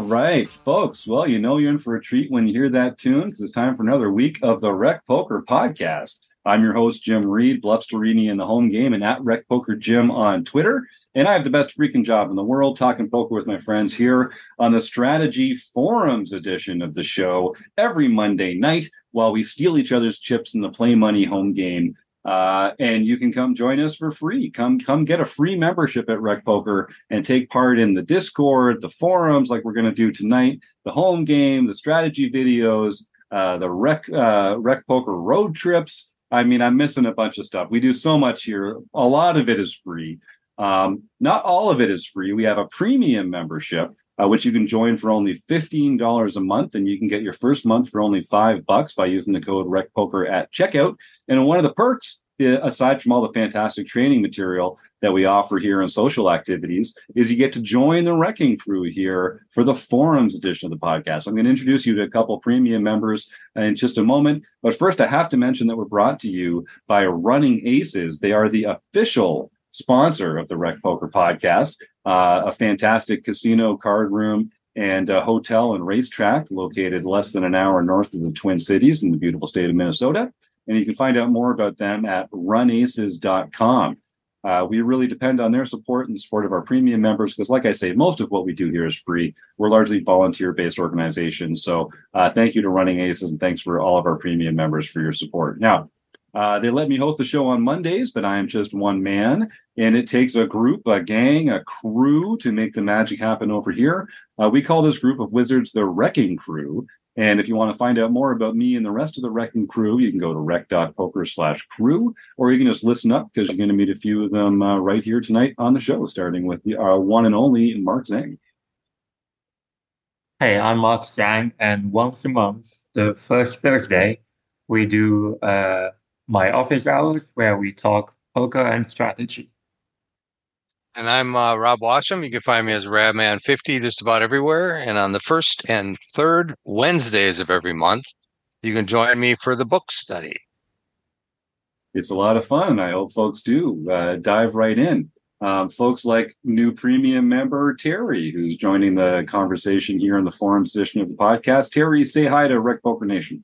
right, folks. Well, you know you're in for a treat when you hear that tune because it's time for another week of the Rec Poker Podcast. I'm your host, Jim Reed, Bluffsterini in the home game and at Rec Poker Jim on Twitter. And I have the best freaking job in the world talking poker with my friends here on the Strategy Forums edition of the show every Monday night while we steal each other's chips in the Play Money home game. And you can come join us for free. Come get a free membership at Rec Poker and take part in the Discord, the forums like we're going to do tonight, the home game, the strategy videos, the Rec Poker road trips. I mean, I'm missing a bunch of stuff. We do so much here. A lot of it is free. Not all of it is free. We have a premium membership, which you can join for only $15 a month, and you can get your first month for only $5 by using the code RECPOKER at checkout. And one of the perks, aside from all the fantastic training material that we offer here in social activities, is you get to join the Wrecking Crew here for the Forums edition of the podcast. I'm going to introduce you to a couple premium members in just a moment. But first, I have to mention that we're brought to you by Running Aces. They are the official sponsor of the Rec Poker Podcast, a fantastic casino, card room, and hotel and racetrack located less than an hour north of the Twin Cities in the beautiful state of Minnesota. And you can find out more about them at runaces.com. We really depend on their support and the support of our premium members because, like I say, most of what we do here is free. We're largely volunteer-based organizations. So thank you to Running Aces, and thanks for all of our premium members for your support. Now, they let me host the show on Mondays, but I am just one man, and it takes a group, a gang, a crew to make the magic happen over here. We call this group of wizards the Wrecking Crew. And if you want to find out more about me and the rest of the Wrecking Crew, you can go to rec.poker/crew, or you can just listen up because you're going to meet a few of them right here tonight on the show, starting with our one and only Mark Zhang. Hey, I'm Mark Zhang, and once a month, the first Thursday, we do my office hours where we talk poker and strategy. And I'm Rob Washam. You can find me as Radman50 just about everywhere. And on the first and third Wednesdays of every month, you can join me for the book study. It's a lot of fun. I hope folks do dive right in. Folks like new premium member Terry, who's joining the conversation here in the forums edition of the podcast. Terry, say hi to Rec Poker Nation.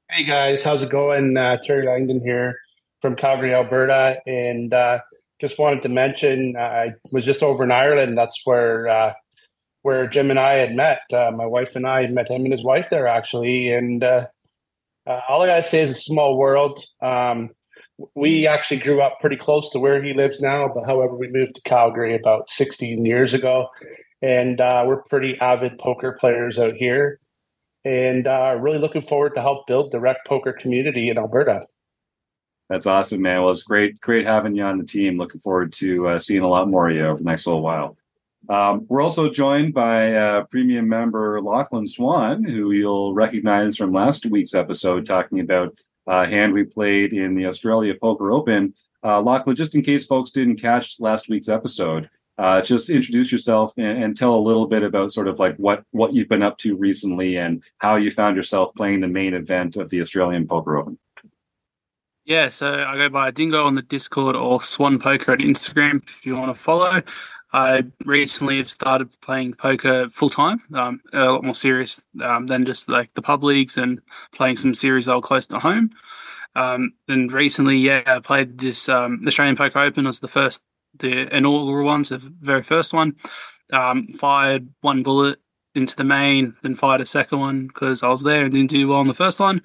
Hey guys, how's it going? Terry Langdon here from Calgary, Alberta, and just wanted to mention I was just over in Ireland. That's where Jim and I had met. My wife and I had met him and his wife there actually, and all I gotta say is a small world. We actually grew up pretty close to where he lives now, but however, we moved to Calgary about 16 years ago, and we're pretty avid poker players out here. And really looking forward to help build the Rec Poker community in Alberta. That's awesome, man. Well, it's great having you on the team. Looking forward to seeing a lot more of you over the next little while. We're also joined by premium member Lauchlan Swan, who you'll recognize from last week's episode talking about a hand we played in the Australia Poker Open. Lauchlan, just in case folks didn't catch last week's episode, just introduce yourself and tell a little bit about sort of like what you've been up to recently and how you found yourself playing the main event of the Australian Poker Open. Yeah, so I go by Dingo on the Discord or Swan Poker at Instagram if you want to follow. I recently have started playing poker full time, a lot more serious than just like the pub leagues and playing some series that were close to home. And recently, I played this Australian Poker Open as the inaugural one, so the very first one. Fired one bullet into the main, then fired a second one because I was there and didn't do well on the first one.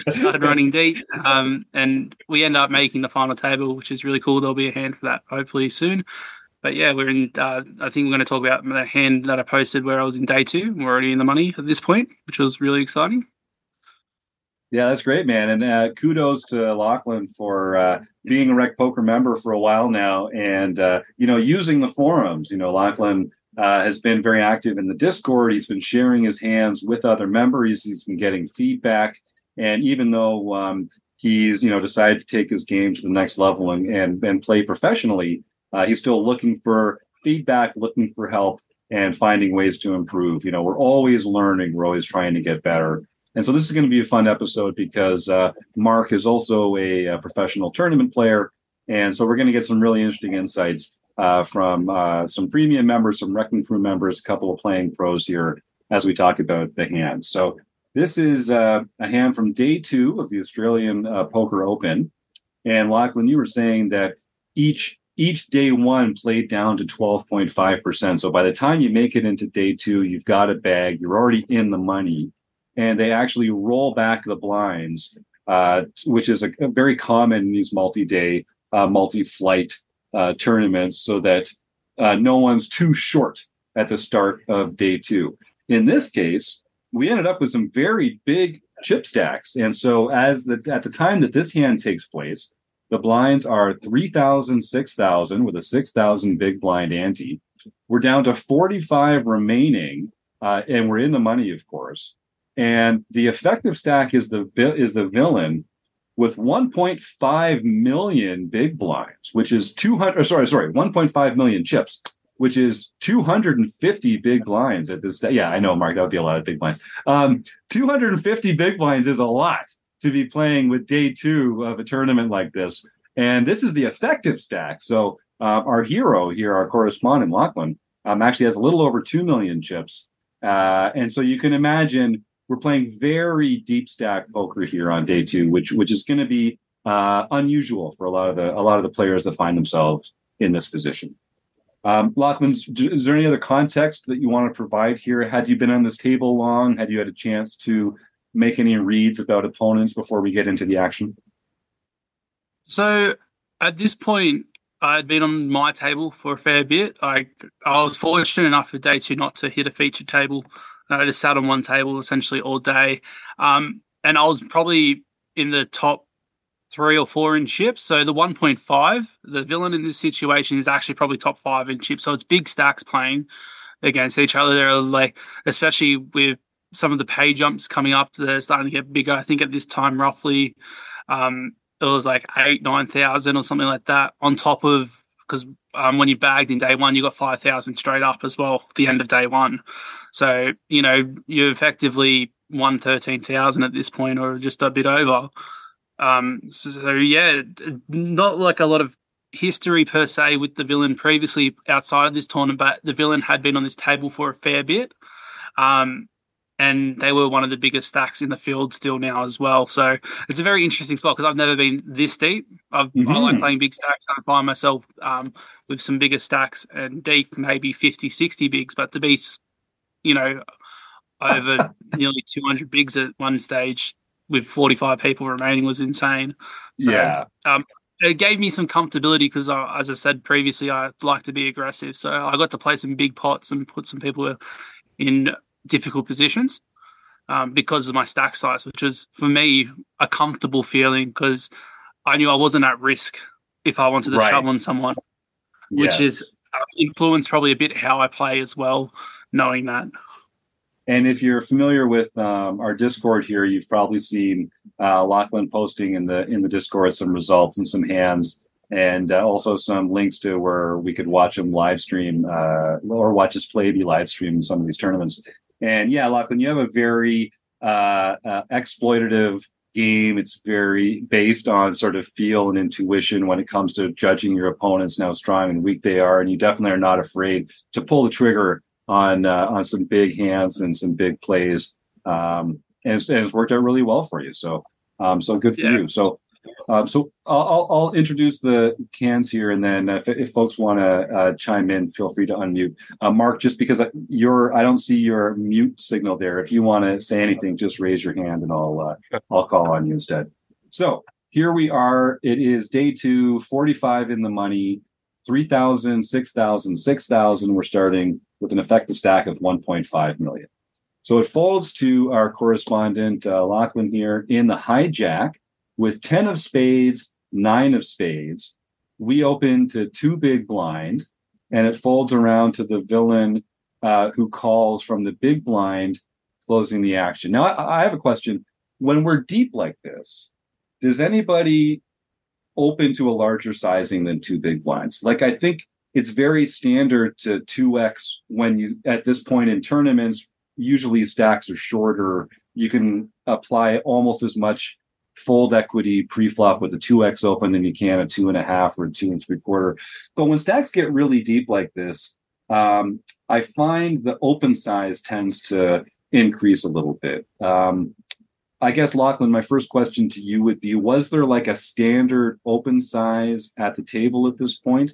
Started running deep, and we end up making the final table, which is really cool. There'll be a hand for that hopefully soon. But yeah, we're in. I think we're going to talk about the hand that I posted where I was in day 2. We're already in the money at this point, which was really exciting. Yeah, that's great, man. And kudos to Lauchlan for being a Rec Poker member for a while now and, using the forums. Lauchlan has been very active in the Discord. He's been sharing his hands with other members. He's been getting feedback. And even though he's, decided to take his game to the next level and play professionally, he's still looking for feedback, looking for help, and finding ways to improve. We're always learning. We're always trying to get better. And so this is going to be a fun episode because Mark is also a professional tournament player. And so we're going to get some really interesting insights from some premium members, some Wrecking Crew members, a couple of playing pros here as we talk about the hand. So this is a hand from day 2 of the Australian Poker Open. And Lauchlan, you were saying that each day 1 played down to 12.5%. So by the time you make it into day 2, you've got a bag, you're already in the money. And they actually roll back the blinds, which is a very common in these multi-day, multi-flight tournaments, so that no one's too short at the start of day 2. In this case, we ended up with some very big chip stacks. And so at the time that this hand takes place, the blinds are 3,000, 6,000 with a 6,000 big blind ante. We're down to 45 remaining, and we're in the money, of course. And the effective stack is the villain with 1.5 million big blinds, which is 1.5 million chips, which is 250 big blinds at this day. Yeah, I know, Mark, that would be a lot of big blinds. 250 big blinds is a lot to be playing with day 2 of a tournament like this. And this is the effective stack. So our hero here, our correspondent, Lauchlan, actually has a little over 2 million chips. And so you can imagine we're playing very deep stack poker here on day 2, which is going to be unusual for a lot of the players that find themselves in this position. Lauchlan, is there any other context that you want to provide here? Had you been on this table long? Had you had a chance to make any reads about opponents before we get into the action? So at this point, I had been on my table for a fair bit. I was fortunate enough for day 2 not to hit a featured table. I just sat on one table essentially all day. And I was probably in the top 3 or 4 in chips. So the 1.5, the villain in this situation is actually probably top 5 in chips. So it's big stacks playing against each other. They're like, especially with some of the pay jumps coming up, they're starting to get bigger. I think at this time, roughly, it was like 8,000-9,000 or something like that on top of, because when you bagged in day 1, you got 5,000 straight up as well at the end of day 1. So, you're effectively won 13,000 at this point, or just a bit over. So yeah, not like a lot of history per se with the villain previously outside of this tournament, but the villain had been on this table for a fair bit. And they were one of the biggest stacks in the field still now as well. So it's a very interesting spot because I've never been this deep. I like playing big stacks. I find myself with some bigger stacks and deep, maybe 50, 60 bigs, but to be, over nearly 200 bigs at one stage with 45 people remaining was insane. So, yeah. It gave me some comfortability because, as I said previously, I like to be aggressive. So I got to play some big pots and put some people in difficult positions because of my stack size, which was, for me, a comfortable feeling because I knew I wasn't at risk if I wanted to shove on someone, which is influenced probably a bit how I play as well, knowing that. And if you're familiar with our Discord here, you've probably seen Lauchlan posting in the Discord some results and some hands, and also some links to where we could watch him live stream or watch his play be live streamed in some of these tournaments. And yeah, Lauchlan, you have a very exploitative game. It's very based on sort of feel and intuition when it comes to judging your opponents and how strong and weak they are, and you definitely are not afraid to pull the trigger on some big hands and some big plays, and it's worked out really well for you. So good for you. So I'll introduce the cans here, and then if folks want to chime in, feel free to unmute. Mark, just because I don't see your mute signal there. If you want to say anything, just raise your hand, and I'll call on you instead. So here we are. It is day 2, 45 in the money, 3,000, 6,000, 6,000. We're starting with an effective stack of 1.5 million. So it folds to our correspondent, Lauchlan, here in the hijack with 10 of spades, 9 of spades. We open to 2 big blind, and it folds around to the villain who calls from the big blind, closing the action. Now, I have a question. When we're deep like this, does anybody open to a larger sizing than 2 big blinds? Like, I think it's very standard to 2x when you, at this point in tournaments, usually stacks are shorter. You can apply almost as much fold equity pre-flop with a 2x open than you can a 2.5 or a 2 3/4. But when stacks get really deep like this, I find the open size tends to increase a little bit. I guess, Lauchlan, my first question to you would be, was there like a standard open size at the table at this point?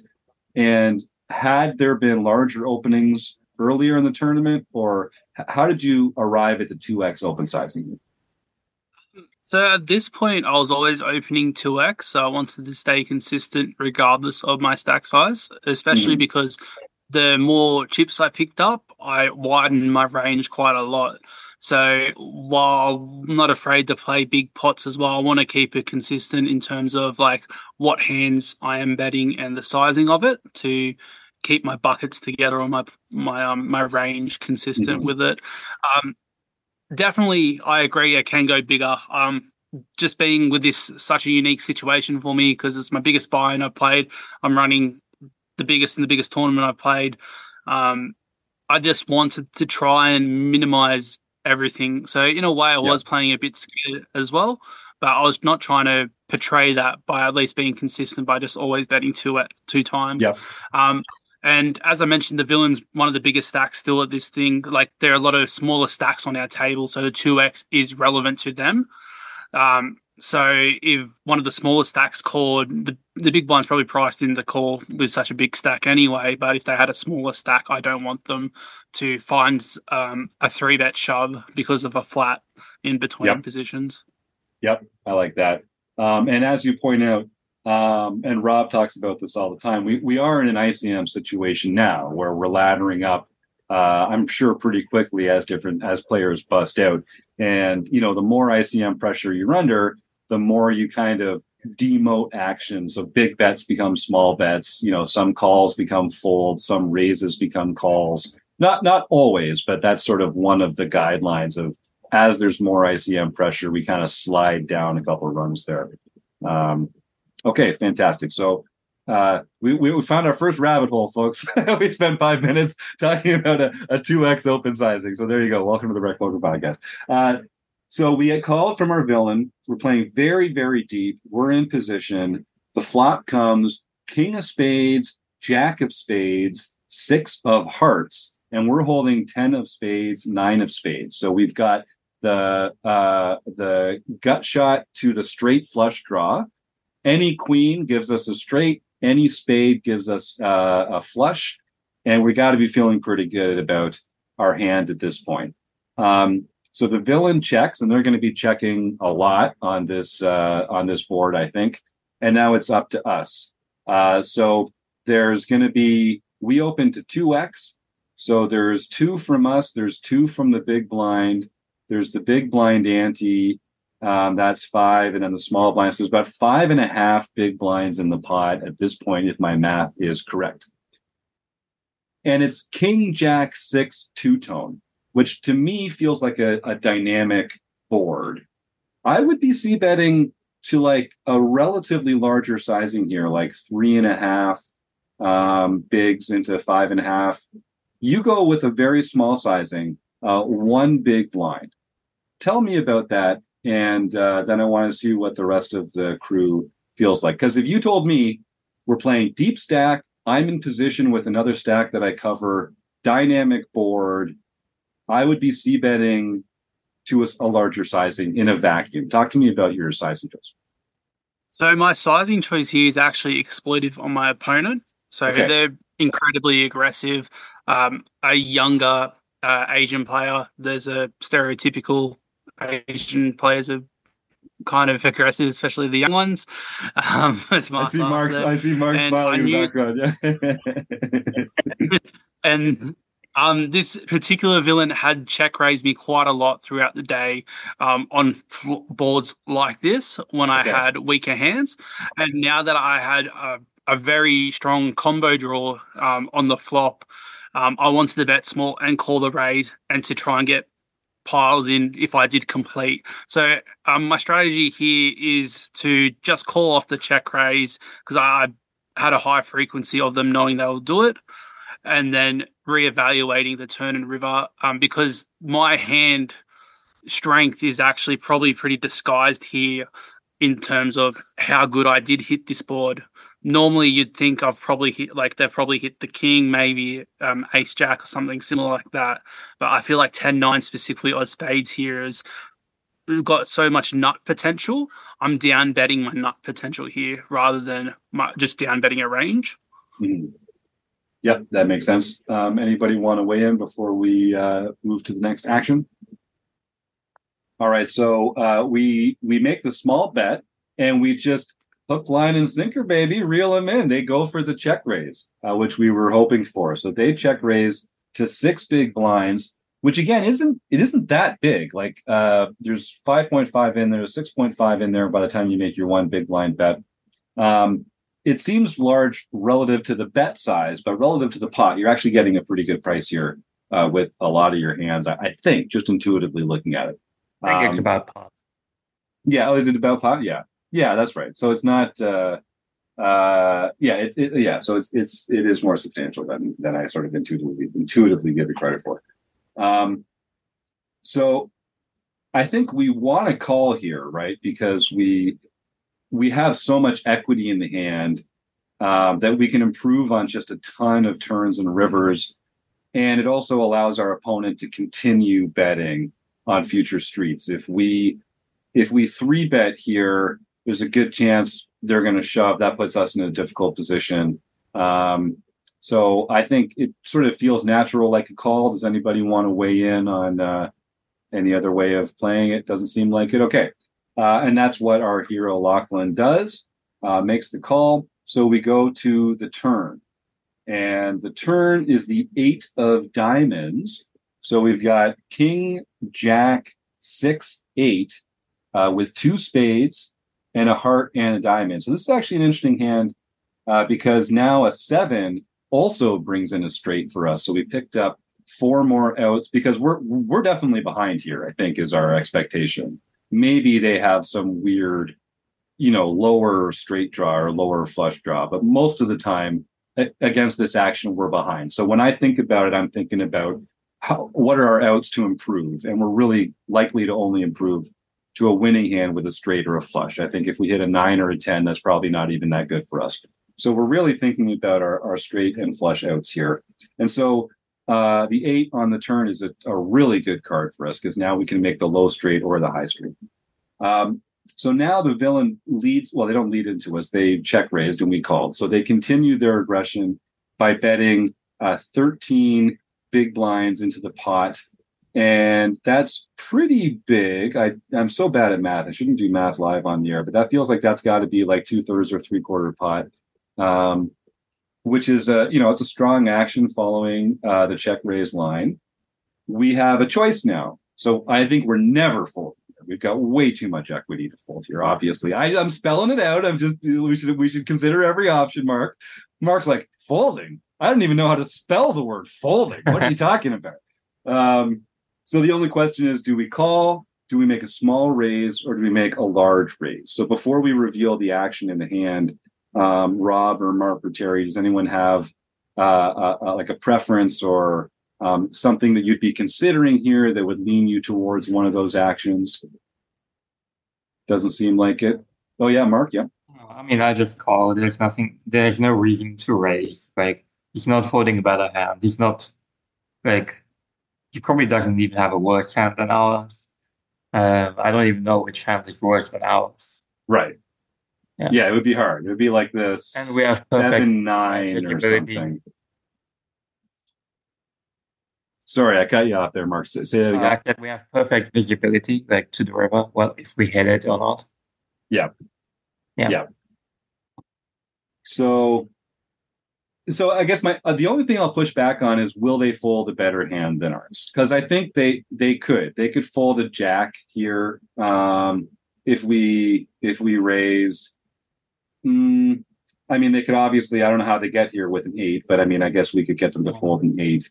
And had there been larger openings earlier in the tournament, or how did you arrive at the 2x open sizing? So at this point, I was always opening 2x, so I wanted to stay consistent regardless of my stack size, especially because the more chips I picked up, I widened my range quite a lot. So while I'm not afraid to play big pots as well, I want to keep it consistent in terms of like what hands I am betting and the sizing of it to keep my buckets together or my range consistent with it. Definitely, I agree. I can go bigger. Just being with this such a unique situation for me because it's my biggest buy-in I've played. I'm running the biggest tournament I've played. I just wanted to try and minimize everything. So in a way, I was playing a bit scared as well, but I was not trying to portray that by at least being consistent by just always betting two times. And as I mentioned, the villain's one of the biggest stacks still at this thing. Like there are a lot of smaller stacks on our table, so the 2x is relevant to them. So if one of the smaller stacks called, the big blind's probably priced in to call with such a big stack anyway, but if they had a smaller stack, I don't want them to find a 3-bet shove because of a flat in between positions. Yep, I like that. And as you point out, and Rob talks about this all the time, we are in an ICM situation now where we're laddering up, I'm sure pretty quickly as players bust out. And, the more ICM pressure you're under, the more you kind of demote action. So big bets become small bets. Some calls become folds, some raises become calls. Not always, but that's sort of one of the guidelines of as there's more ICM pressure, we kind of slide down a couple of rungs there. Okay, fantastic. So we found our first rabbit hole, folks. We spent 5 minutes talking about a 2x open sizing. So there you go. Welcome to the Rec Poker Podcast. So we had called from our villain. We're playing very, very deep. We're in position. The flop comes king of spades, jack of spades, 6 of hearts, and we're holding 10 of spades, 9 of spades. So we've got the gut shot to the straight flush draw. Any queen gives us a straight. Any spade gives us a flush, and we got to be feeling pretty good about our hand at this point. So the villain checks, and they're going to be checking a lot on this board, I think. And now it's up to us. So there's going to be, we open to 2x. So there's 2 from us. There's 2 from the big blind. There's the big blind ante. That's 5, and then the small blind. So there's about 5.5 big blinds in the pot at this point, if my math is correct. And it's King Jack 6 two-tone, which to me feels like a dynamic board. I would be c-betting to like a relatively larger sizing here, like 3.5 bigs into 5.5. You go with a very small sizing, 1 big blind. Tell me about that. And then I want to see what the rest of the crew feels like. Because if you told me we're playing deep stack, I'm in position with another stack that I cover, dynamic board, I would be c-betting to a larger sizing in a vacuum. Talk to me about your sizing choice. So my sizing choice here is actually exploitive on my opponent. So they're incredibly aggressive. A younger Asian player, there's a stereotypical Asian players are kind of aggressive, especially the young ones. I see Mark smiling in the background. And this particular villain had check raised me quite a lot throughout the day on boards like this when I had weaker hands. And now that I had a very strong combo draw on the flop, I wanted to bet small and call the raise and to try and get piles in if I did complete. So my strategy here is to just call off the check raise because I had a high frequency of them knowing they'll do it, and then reevaluating the turn and river because my hand strength is actually probably pretty disguised here in terms of how good I did hit this board. Normally, you'd think I've probably hit, like, they've probably hit the king, maybe ace jack or something similar like that. But I feel like 10-9 specifically odd spades here is got so much nut potential. I'm down betting my nut potential here rather than just down betting a range. Mhm. Yep, that makes sense. Anybody want to weigh in before we move to the next action? All right, so we make the small bet and we just hook, line, and sinker, baby, reel them in. They go for the check raise, which we were hoping for. So they check raise to 6 big blinds, which again isn't that big. Like there's 5.5 in there, 6.5 in there by the time you make your one big blind bet. It seems large relative to the bet size, but relative to the pot, you're actually getting a pretty good price here with a lot of your hands, I think, just intuitively looking at it. I think it's about pot. Yeah. Oh, is it about pot? Yeah. Yeah, that's right. So it's not. So it is more substantial than I sort of intuitively give it credit for. So I think we want to call here, right? Because we have so much equity in the hand that we can improve on just a ton of turns and rivers, and it also allows our opponent to continue betting on future streets. If we 3-bet here, there's a good chance they're going to shove. That puts us in a difficult position. So I think it sort of feels natural, like a call. Does anybody want to weigh in on any other way of playing it? Doesn't seem like it. Okay. And that's what our hero Lauchlan does, makes the call. So we go to the turn. And the turn is the 8 of diamonds. So we've got king, jack, 6, 8 with 2 spades and a heart and a diamond. So this is actually an interesting hand because now a 7 also brings in a straight for us. So we picked up 4 more outs because we're definitely behind here, I think, is our expectation. Maybe they have some weird, lower straight draw or lower flush draw, but most of the time against this action, we're behind. So when I think about it, I'm thinking about what are our outs to improve? And we're really likely to only improve to a winning hand with a straight or a flush. I think if we hit a 9 or a 10, that's probably not even that good for us. So we're really thinking about our straight and flush outs here. And so the 8 on the turn is a really good card for us because now we can make the low straight or the high straight. So now the villain leads. Well, they don't lead into us. They check raised and we called. So they continue their aggression by betting 13 big blinds into the pot. And that's pretty big. I'm so bad at math. I shouldn't do math live on the air, but that feels like that's got to be like 2/3 or 3/4 pot, which is it's a strong action following the check raise line. We have a choice now. So I think we're never folding. We've got way too much equity to fold here. Obviously, I'm spelling it out. We should consider every option. Mark's like, folding. I don't even know how to spell the word folding. What are you talking about? So the only question is, do we call, do we make a small raise, or do we make a large raise? So before we reveal the action in the hand, Rob or Mark or Terry, does anyone have like a preference or something that you'd be considering here that would lean you towards one of those actions? Doesn't seem like it. Oh yeah, Mark, yeah. I mean, I just call. There's no reason to raise. Like, he's not folding a better hand. He's not, like, he probably doesn't even have a worse hand than ours. I don't even know which hand is worse than ours. Right. Yeah, it would be hard. It would be like this, and we have perfect 7-9 or something. Sorry, I cut you off there, Mark. Say that again. I said we have perfect visibility, like, to the river. Well, if we hit it or not. Yeah. So I guess the only thing I'll push back on is, will they fold a better hand than ours? Because I think they could fold a jack here if we raised. I mean, they could obviously. I don't know how they get here with an 8, but I mean, I guess we could get them to fold an 8.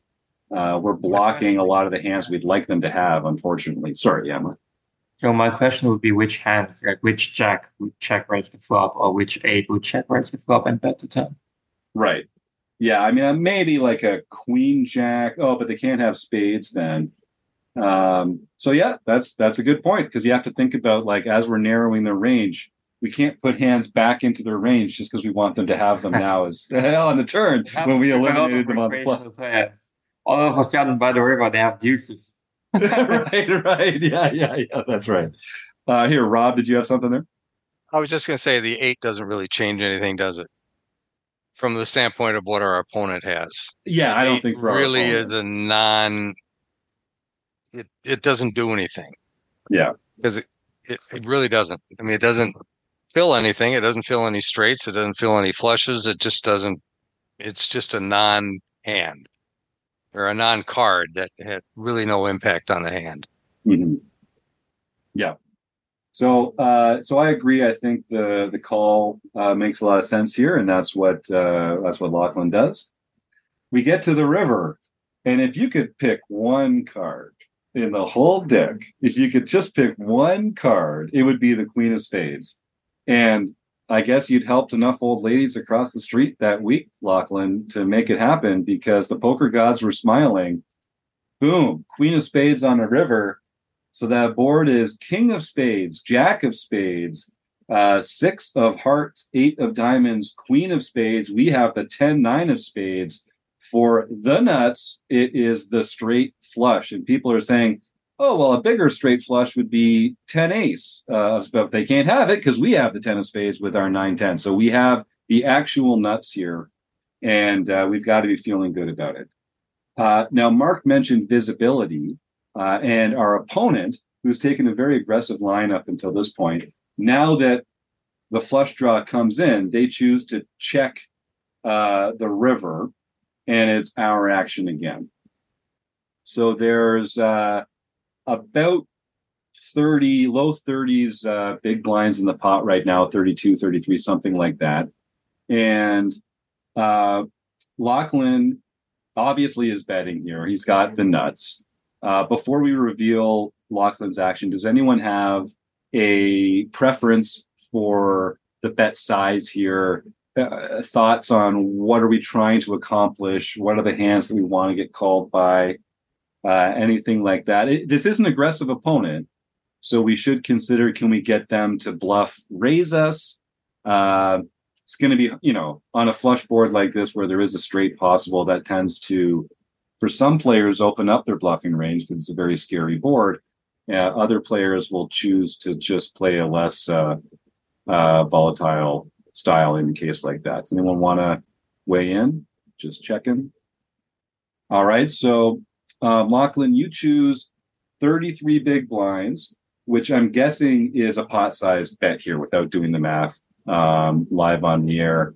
We're blocking a lot of the hands we'd like them to have, unfortunately. Sorry, Emma. So my question would be, which hands, like which jack would check raise the flop, or which 8 would check raise the flop and bet the turn? Right. Yeah, I mean, maybe like a queen jack. Oh, but they can't have spades then. So yeah, that's a good point, because you have to think about, like, as we're narrowing their range, we can't put hands back into their range just because we want them to have them now as on the turn when we eliminated them on the fly. All of a sudden, by the river, they have deuces. right. Yeah. That's right. Here, Rob, did you have something there? I was just going to say the 8 doesn't really change anything, does it? From the standpoint of what our opponent has. Yeah, I don't think for really our is a non. It doesn't do anything. Yeah, because it really doesn't. I mean, it doesn't fill anything. It doesn't fill any straights. It doesn't fill any flushes. It just doesn't. It's just a non-hand or a non-card that had really no impact on the hand. Mm-hmm. Yeah. So I agree. I think the call makes a lot of sense here, and that's what Lauchlan does. We get to the river, and if you could pick one card in the whole deck, if you could just pick one card, it would be the Queen of Spades. And I guess you'd helped enough old ladies across the street that week, Lauchlan, to make it happen, because the poker gods were smiling. Boom, Queen of Spades on the river. So that board is King of Spades, Jack of Spades, 6 of Hearts, 8 of Diamonds, Queen of Spades. We have the 10-9 of Spades. For the nuts, it is the straight flush. And people are saying, oh, well, a bigger straight flush would be 10 ace. But they can't have it because we have the 10 of Spades with our 9-10. So we have the actual nuts here, and we've got to be feeling good about it. Now, Mark mentioned visibility. And our opponent, who's taken a very aggressive line up until this point, now that the flush draw comes in, they choose to check the river, and it's our action again. So there's about 30, low 30s big blinds in the pot right now, 32, 33, something like that. And Lauchlan obviously is betting here. He's got the nuts. Before we reveal Lauchlan's action, does anyone have a preference for the bet size here? Thoughts on what are we trying to accomplish? What are the hands that we want to get called by? Anything like that. This is an aggressive opponent, so we should consider, can we get them to bluff raise us? It's going to be, on a flush board like this where there is a straight possible, that tends to, for some players, open up their bluffing range because it's a very scary board. Other players will choose to just play a less volatile style in a case like that. Does anyone want to weigh in? Just checking. All right. So, Lauchlan, you choose 33 big blinds, which I'm guessing is a pot size bet here without doing the math live on the air.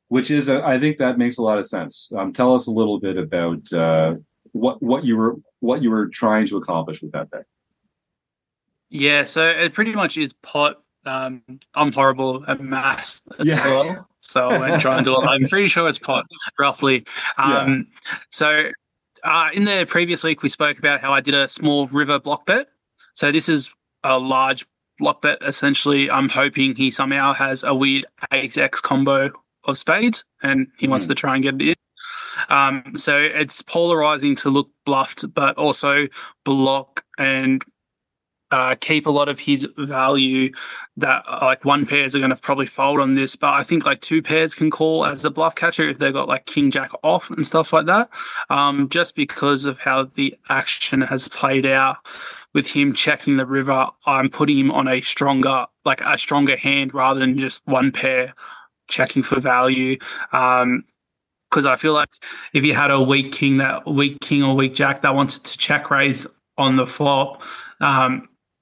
Which is, I think that makes a lot of sense. Tell us a little bit about what you were trying to accomplish with that bet. Yeah, so it pretty much is pot. I'm horrible at maths as well, so I'm trying to. I'm pretty sure it's pot, roughly. So in the previous week, we spoke about how I did a small river block bet. So this is a large block bet. Essentially, I'm hoping he somehow has a weird ace-x combo of spades, and he wants to try and get it in. So it's polarizing to look bluffed, but also block and keep a lot of his value. That like one pairs are going to probably fold on this, but I think like two pairs can call as a bluff catcher if they've got like king jack off and stuff like that. Just because of how the action has played out with him checking the river, I'm putting him on a stronger hand rather than just one pair checking for value. Because I feel like if you had a weak king or weak jack that wanted to check raise on the flop,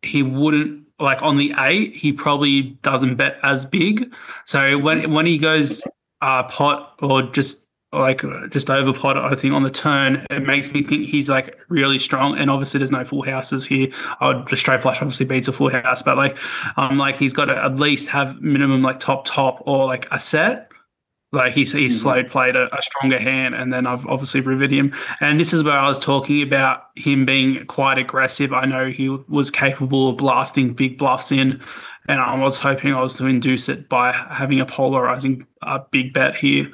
he wouldn't, like on the 8, he probably doesn't bet as big. So when he goes pot or just over pot, I think on the turn, it makes me think he's like really strong. And obviously there's no full houses here. The straight flush obviously beats a full house, but like he's got to at least have minimum like top or like a set. Like he's slow played a stronger hand, and then I've obviously riveted him. And this is where I was talking about him being quite aggressive. I know he was capable of blasting big bluffs in, and I was hoping I was to induce it by having a polarizing big bet here.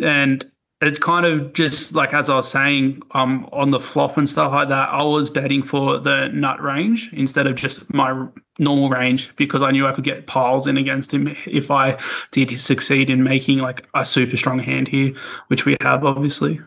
And it's kind of just like as I was saying, on the flop and stuff like that, I was betting for the nut range instead of just my normal range because I knew I could get piles in against him if I did succeed in making like a super strong hand here, which we have obviously.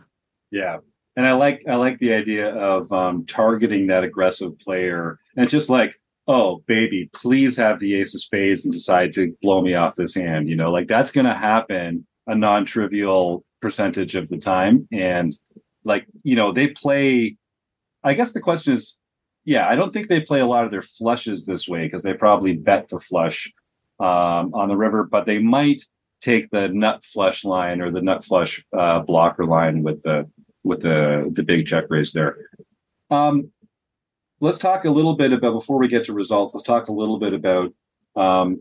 Yeah. And I like the idea of targeting that aggressive player. And it's just like, oh, baby, please have the ace of spades and decide to blow me off this hand. Like that's going to happen a non-trivial percentage of the time. And like, they play, I guess the question is, yeah, I don't think they play a lot of their flushes this way because they probably bet the flush on the river, but they might take the nut flush line or the nut flush blocker line with the big check raise there. Let's talk a little bit about, before we get to results, let's talk a little bit about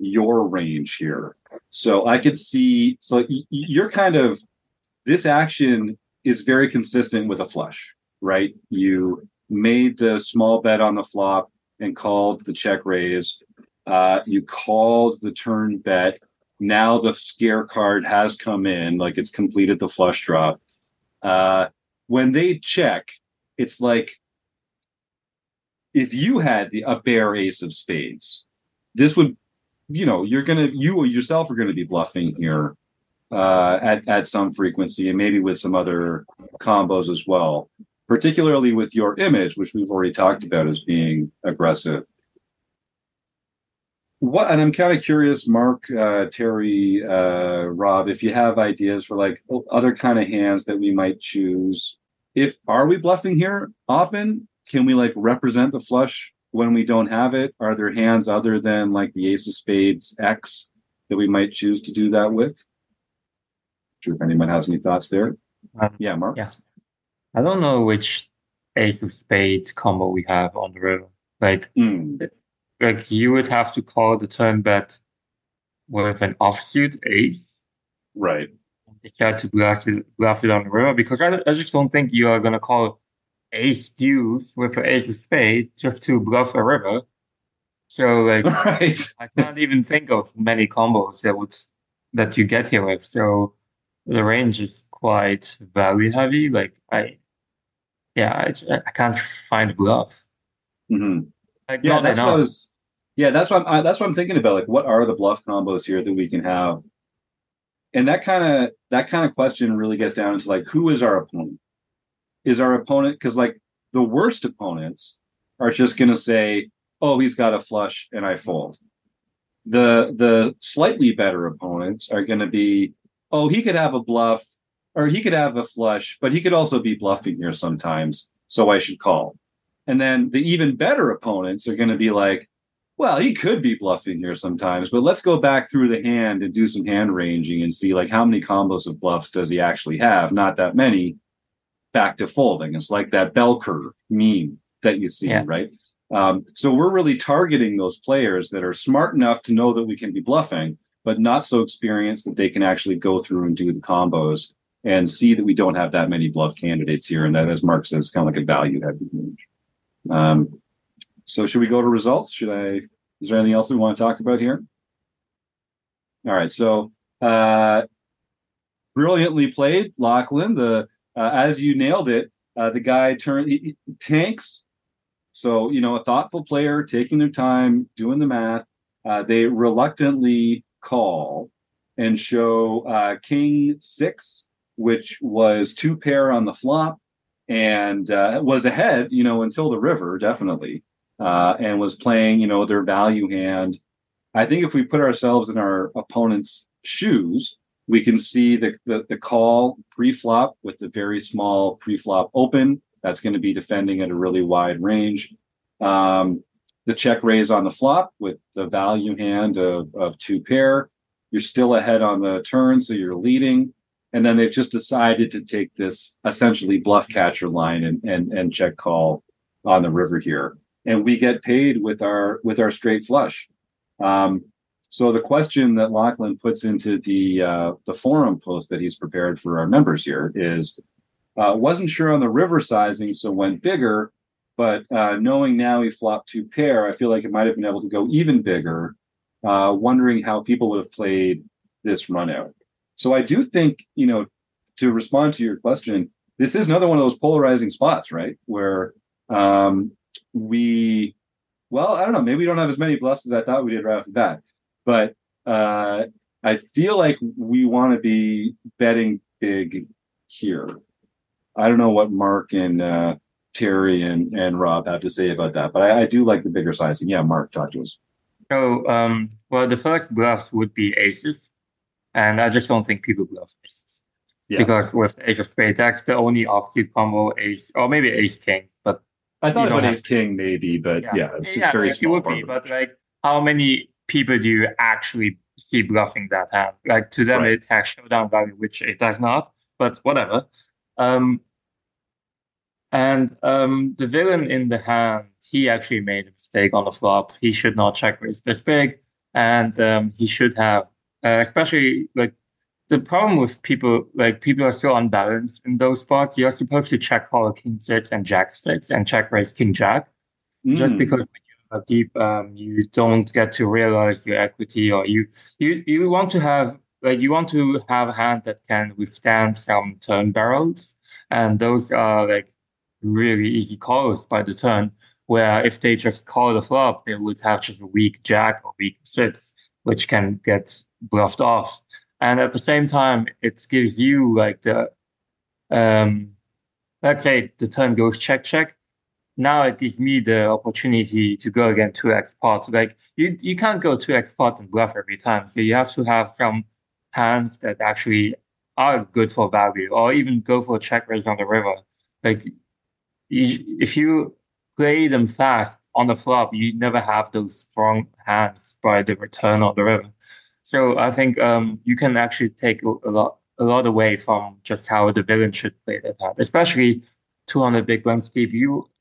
your range here. So I could see, so you're kind of, this action is very consistent with a flush, right? You made the small bet on the flop and called the check raise. You called the turn bet. Now the scare card has come in, like it's completed the flush draw. When they check, it's like if you had a bare ace of spades, this would, you yourself are going to be bluffing here at some frequency and maybe with some other combos as well, particularly with your image, which we've already talked about as being aggressive. And I'm kind of curious, Mark, Terry, Rob, if you have ideas for like other kind of hands that we might choose. Are we bluffing here often? Can we like represent the flush when we don't have it? Are there hands other than like the ace of spades X that we might choose to do that with? Sure, if anyone has any thoughts there. Yeah, Mark. Yeah, I don't know which ace of spades combo we have on the river. Like you would have to call the turn bet with an offsuit ace, right? They try to bluff it on the river because I just don't think you are gonna call ace deuce with an ace of spades just to bluff a river. So like, right. I can't even think of many combos that you get here with. So the range is quite value heavy. Like I can't find a bluff. Mm-hmm. Like, yeah, that's what I'm thinking about. Like, what are the bluff combos here that we can have? And that kind of question really gets down into like, who is our opponent? Is our opponent, because like the worst opponents are just going to say, oh, he's got a flush and I fold. The slightly better opponents are going to be, oh, he could have a bluff or he could have a flush, but he could also be bluffing here sometimes, so I should call. And then the even better opponents are going to be like, well, he could be bluffing here sometimes, but let's go back through the hand and do some hand ranging and see like how many combos of bluffs does he actually have? Not that many. Back to folding. It's like that bell curve meme that you see, right? So we're really targeting those players that are smart enough to know that we can be bluffing, but not so experienced that they can actually go through and do the combos and see that we don't have that many bluff candidates here. And that, as Mark says, kind of like a value heavy range. So should we go to results? Is there anything else we want to talk about here? All right. So brilliantly played, Lauchlan. As you nailed it, the guy tanks. So, a thoughtful player taking their time, doing the math. They reluctantly call and show King 6, which was 2 pair on the flop and was ahead, until the river, definitely, and was playing, their value hand. I think if we put ourselves in our opponent's shoes, we can see the call pre-flop with the very small pre-flop open. That's going to be defending at a really wide range. The check raise on the flop with the value hand of 2 pair. You're still ahead on the turn, so you're leading. And then they've just decided to take this essentially bluff catcher line and check call on the river here. And we get paid with our straight flush. So the question that Lauchlan puts into the forum post that he's prepared for our members here is, wasn't sure on the river sizing, so went bigger, but knowing now he flopped 2 pair, I feel like it might have been able to go even bigger, wondering how people would have played this run out. So I do think, to to respond to your question, this is another one of those polarizing spots, right? Where well, I don't know, maybe we don't have as many bluffs as I thought we did right off the bat, but I feel like we want to be betting big here. I don't know what Mark and Terry and Rob have to say about that, but I do like the bigger sizing. Yeah, Mark, talk to us. So, well, the first bluffs would be aces, and I just don't think people bluff aces. Yeah. Because with ace of spades, that's the only offsuit combo ace, or maybe ace king, but I thought you don't about have ace king maybe, but yeah, it's just very like, it small. would be, but like, how many people do you actually see bluffing that hand? Like, to them, Right. it has showdown value, which it does not, but whatever. The villain in the hand, he actually made a mistake on the flop. He should not check raise this big, and he should have, especially like the problem with people, like people are so unbalanced in those spots. You're supposed to check call king six and jack six and check raise king jack, just because when you are deep, you don't get to realize your equity, or you want to have a hand that can withstand some turn barrels, and those are like really easy calls by the turn. Where if they just call the flop, they would have just a weak jack or weak six, which can get bluffed off. And at the same time, it gives you like let's say the turn goes check check. Now it gives me the opportunity to go again 2x pot. Like you can't go 2x pot and bluff every time. So you have to have some hands that actually are good for value, or even go for a check raise on the river. Like if you play them fast on the flop, you never have those strong hands by the return on the river. So I think you can actually take a lot away from just how the villain should play that hand, especially 200 big blinds deep.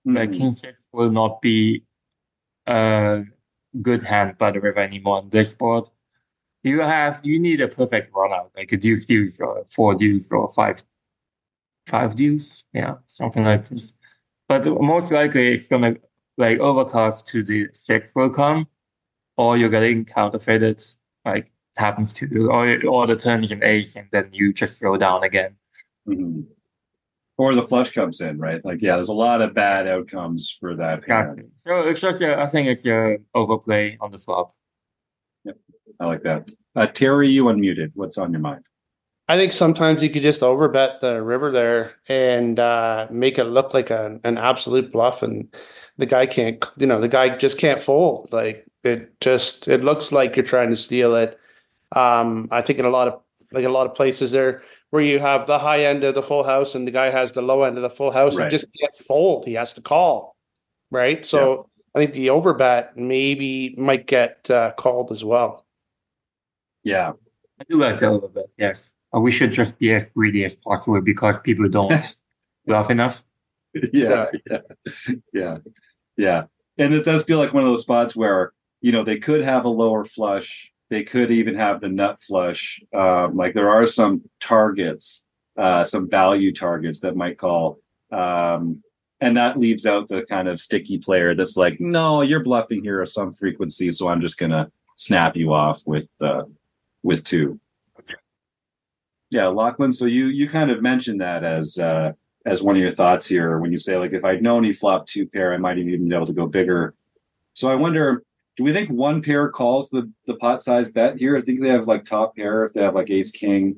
Like king six will not be a good hand by the river anymore on this board. You need a perfect run out, like a deuce or four deuce or five deuce, yeah, something like this. But most likely it's gonna like overcast to the six will come, or you're getting counterfeited, like it happens to you, or the turn is an ace and then you just throw down again. Mm-hmm. Or the flush comes in, right? Like, yeah, there's a lot of bad outcomes for that. Exactly. So it's just, I think it's a overplay on the flop. Yep, I like that. Terry, you unmuted. What's on your mind? I think sometimes you could just overbet the river there and make it look like an absolute bluff, and the guy can't, the guy just can't fold. Like it looks like you're trying to steal it. I think in a lot of places there where you have the high end of the full house and the guy has the low end of the full house, Right. He just can't fold. He has to call, right? So I think the overbet maybe might get called as well. Yeah, I do like the overbet. Yes, we should just be as greedy as possible because people don't bluff enough. yeah. And it does feel like one of those spots where they could have a lower flush. They could even have the nut flush. Like there are some targets, some value targets that might call. And that leaves out the kind of sticky player that's like, no, you're bluffing here at some frequency, so I'm just going to snap you off with two. Yeah, Lauchlan, so you kind of mentioned that as one of your thoughts here when you say, like, if I'd known he flopped two pair, I might have even been able to go bigger. So I wonder, do we think one pair calls the pot size bet here? I think they have like top pair. If they have like ace king,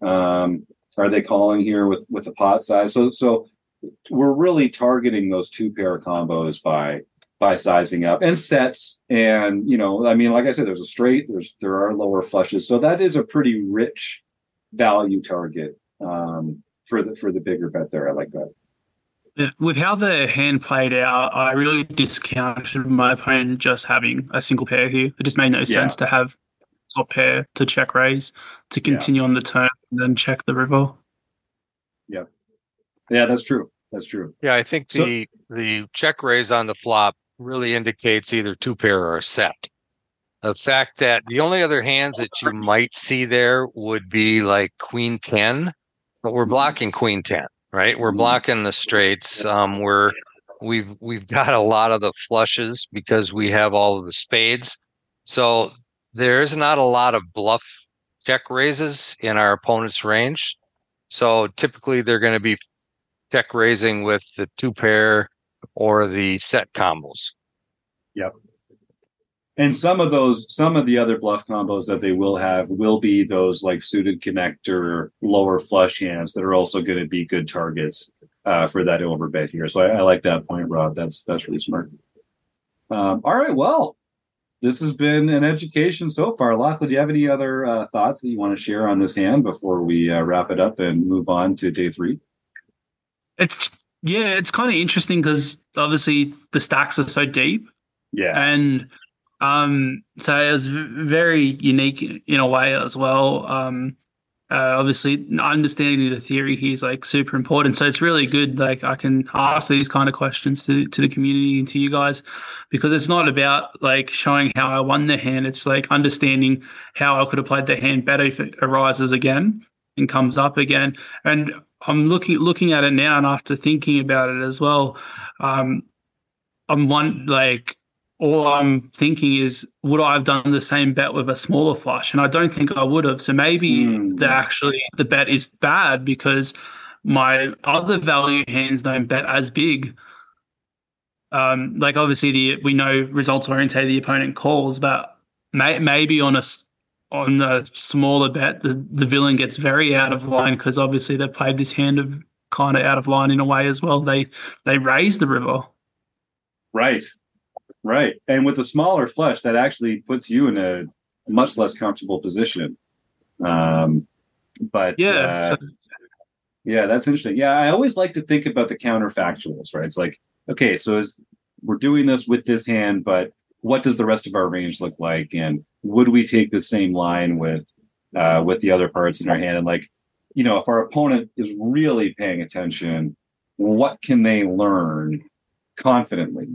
are they calling here with the pot size? So we're really targeting those two pair combos by sizing up and sets. And I mean, like I said, there's a straight. There are lower flushes, so that is a pretty rich value target for the bigger bet there. I like that. Yeah, with how the hand played out, I really discounted my opponent just having a single pair here. It just made no sense to have top pair to check raise, to continue on the turn and then check the river. Yeah, that's true. Yeah, I think the check raise on the flop really indicates either two pair or a set. The fact that the only other hands that you might see there would be like queen 10, but we're blocking queen 10. Right, we're blocking the straights. We've got a lot of the flushes because we have all of the spades. So there's not a lot of bluff check raises in our opponent's range. So typically they're going to be check raising with the 2-pair or the set combos. Yep. And some of the other bluff combos that they will have will be those like suited connector, lower flush hands that are also going to be good targets for that overbet here. So I like that point, Rob. That's really smart. All right. Well, this has been an education so far. Lauchlan, do you have any other thoughts that you want to share on this hand before we wrap it up and move on to day 3? It's kind of interesting because obviously the stacks are so deep. Yeah. And so it was very unique in a way as well. Obviously, understanding the theory here is like super important. So it's really good. Like I can ask these kind of questions to the community and to you guys, because it's not about like showing how I won the hand. It's like understanding how I could have played the hand better if it arises again and comes up again. And I'm looking at it now, and after thinking about it as well, all I'm thinking is, would I have done the same bet with a smaller flush? And I don't think I would have. So maybe the bet is bad because my other value hands don't bet as big. Like obviously we know results oriented, the opponent calls, but maybe on a smaller bet, the villain gets very out of line because obviously they played this hand of kind of out of line in a way as well. They raised the river. Right. And with a smaller flush, that actually puts you in a much less comfortable position. That's interesting. Yeah, I always like to think about the counterfactuals, right? It's like, okay, so we're doing this with this hand, but what does the rest of our range look like? And would we take the same line with the other parts in our hand? And like, if our opponent is really paying attention, what can they learn confidently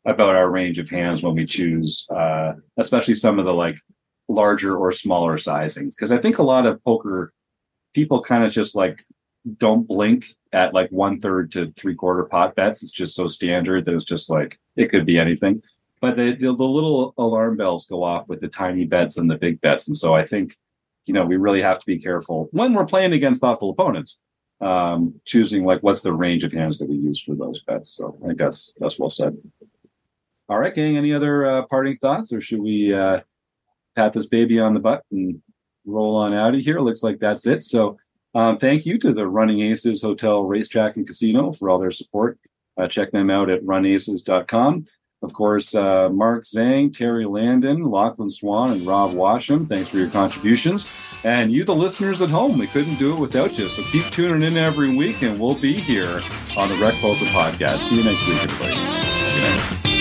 about our range of hands when we choose, especially some of the like larger or smaller sizings? Because I think a lot of poker people kind of just like don't blink at like 1/3 to 3/4 pot bets. It's just so standard that it's just like it could be anything. But the little alarm bells go off with the tiny bets and the big bets, and so I think we really have to be careful when we're playing against thoughtful opponents, choosing like what's the range of hands that we use for those bets. So I think that's well said. All right, gang, any other parting thoughts, or should we pat this baby on the butt and roll on out of here? Looks like that's it. So thank you to the Running Aces Hotel, Racetrack, and Casino for all their support. Check them out at runaces.com. Of course, Mark Zhang, Terry Landon, Lauchlan Swan, and Rob Washam, thanks for your contributions. And you, the listeners at home, we couldn't do it without you. So keep tuning in every week, and we'll be here on the Rec Poker Podcast. See you next week, everybody. Good night.